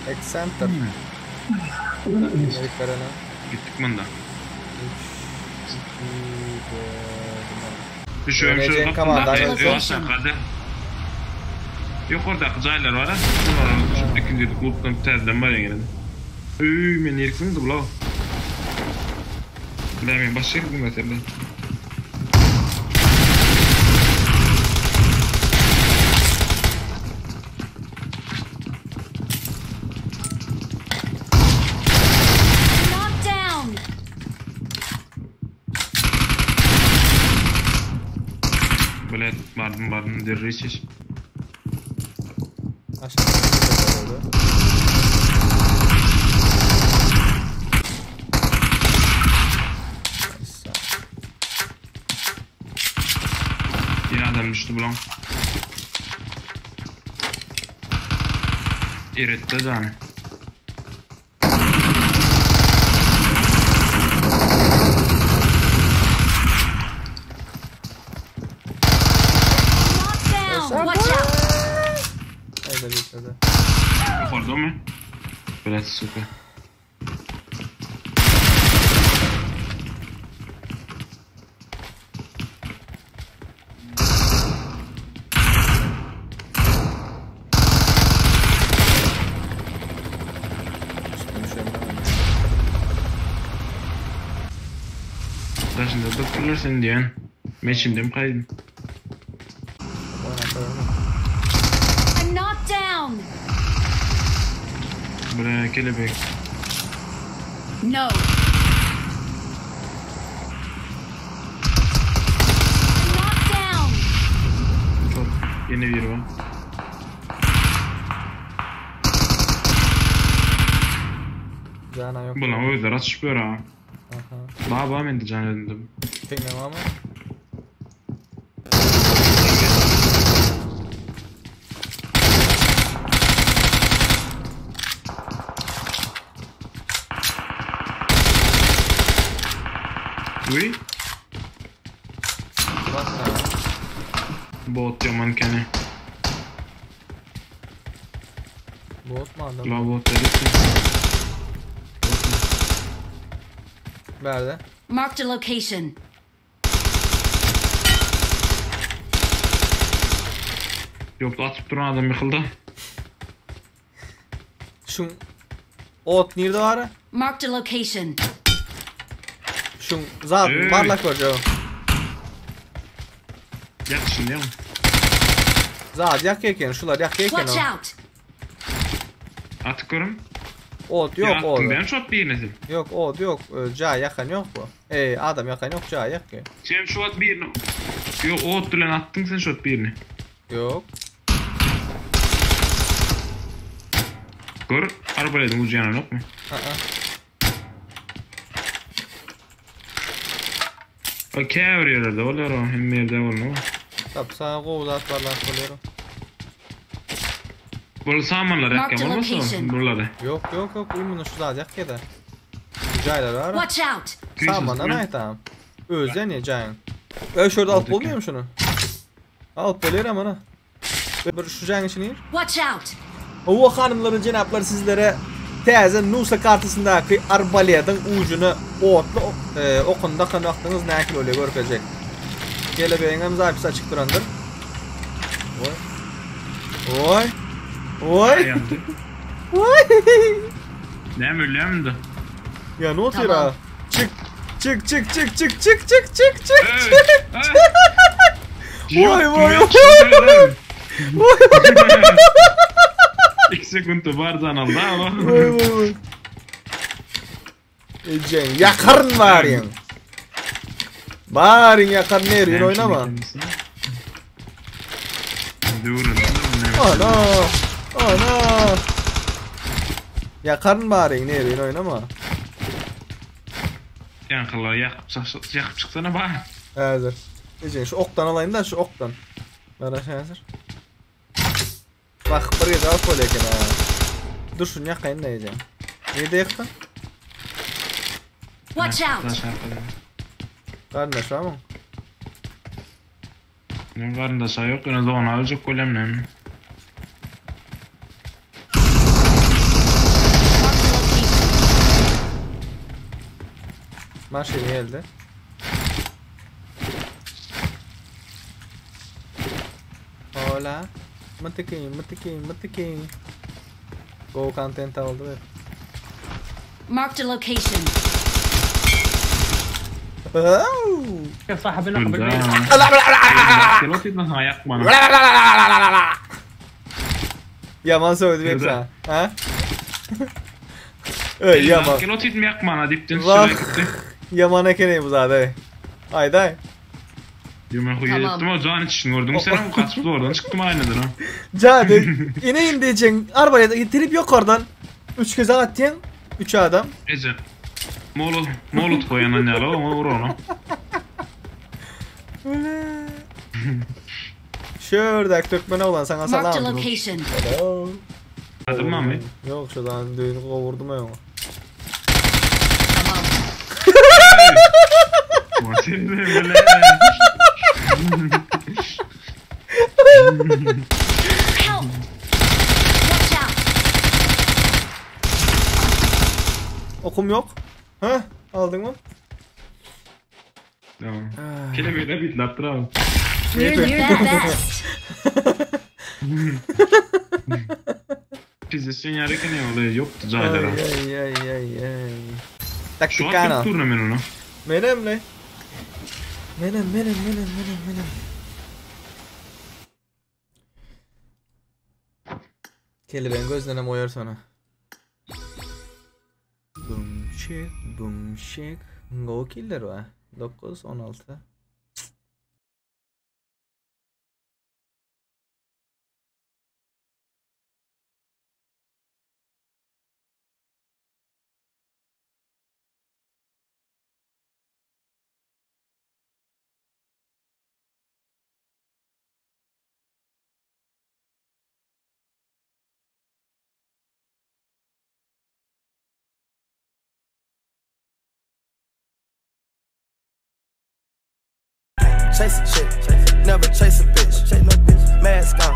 Center. Amerika'na. Gittik bunda. 3, 2, 4. Düşüyorum Geleceğin şurada. komandası. Yukarıdaki caylar var ha. Şu ikinci klubdan bir terden var ya gene. Men yeriksin de bula. Bilemeyin başka yerim mesela. Knocked down. Böyle vardım derreşiş. Aşağı. Yine adam düştü bulan. İretti canı. Knocked down. Watch out. Haydi bir de. Yukarıda mı? Biraz süper. Taşında doktorlar sen diyen. Ben şimdiyim kaydım. I'm knocked down. Buraya kelebek. No. I'm knocked down. Çok yeni bir var. Cana yok. Buna o yüzden atış böyle ha. Aha. Baba ben de can edindim. Bilmem ama. Uy. Bak ha. Bot yaman kene. Bot mu adam? La bot dedik. Nerede? Marked a location. Yok atıp duran adam yıkıldı. Şun ot nerede var? Marked a location. Şun zat Hey. barlak var canım. Yak şimdi ya. Zat yak yeken şular yak yeken Watch o. out. Atık görüm. Ot yok Yaktım ot. ben çok bir nesil. Yok ot yok. Ca yakan yok bu. Adam yakan yok ca yak ki. Sen şu at birini. Yok o ot dülen attın sen şu at birini. Yok. Gör arabalaydım ucuyana yok mu? O kâvr yerlerde olur o hem yerde olur mu? Tabi sana kovulat barlak oluyor. Böyle samanlar Mark the yakkam olmasa location. buralarda. Yok imunu şu zat yak da. Caylar var. Watch out. Samandan aytam. Özden ya cayın. Şurada alıp olmuyor mu şunu? Alıp bölür ama ana. Bir şu cayın için yer. Watch out. O hanımların cenapları sizlere teyze Nusa kartısındaki arbaledin ucunu otlu okunda kanıktınız nakil oluyor görkecek. Gelebeğiniz hapis açık durandır. Oy. Oy. Oy. Ne böyle de? Ya ne oluyor Tamam. ha? Çık. Vay. 2 sekund var zanaldı ama. Vay. Ecen yakarın bari. Bari yakarın ne eriyin oynama. Ana. Yakarın bari ne eriyin oynama. Yankılar yakıp çıksana bak. Hazır. Ecen şu oktan alayım da şu oktan. Bana şey hazır. Bak buraya da al koyayım ha. Dur şunu yakayım da Ecen. Nerede yaktın? Watch out. Kardeş var mı? Benim karnında say yok. En azından alacak kolemle. Maşin geldi. Hola. Mıtıkı. Go content aldı ve. Marked a location. يا صاحب اللقب Öldü البيت. ha. Kelotin ayak bana. Yaman söyledim hep Güzel. sana. Ha? Ey yaman. Kelotin yak bana dipten Vah. şuraya gitti. Yaman ekeney bu zaten. Haydi. Yemek Tamam. yedim o can içini gördüm. Sen kaçıp oradan çıktım aynıdır ha. Cadi. İneyin diyeceksin. Arabaya da getirip yok oradan. 3 kez atacaksın. 3 adam. Ece. Molut koyan anne o vur onu. Şurada tökmene olan sana Marked a salam. location. Hello. Hadi mami. Yok şuradan düğünü kovurdum ya. Tamam. Seni de böyle. Help! Watch out! Okum yok. Heh, aldın mı? Tamam. Kelimeyle bitlattır abi. We're the best. Pizzesin yarıken ne oluyor? Yoktu Ay Caydar abi. ay. Şu Taktikana. an turna ben onu. Menemle. Menem. Keliben gözlenem oyar sana. Bum shik. Go killer va. 9 16. Chase a chick, never chase a bitch. Mask on,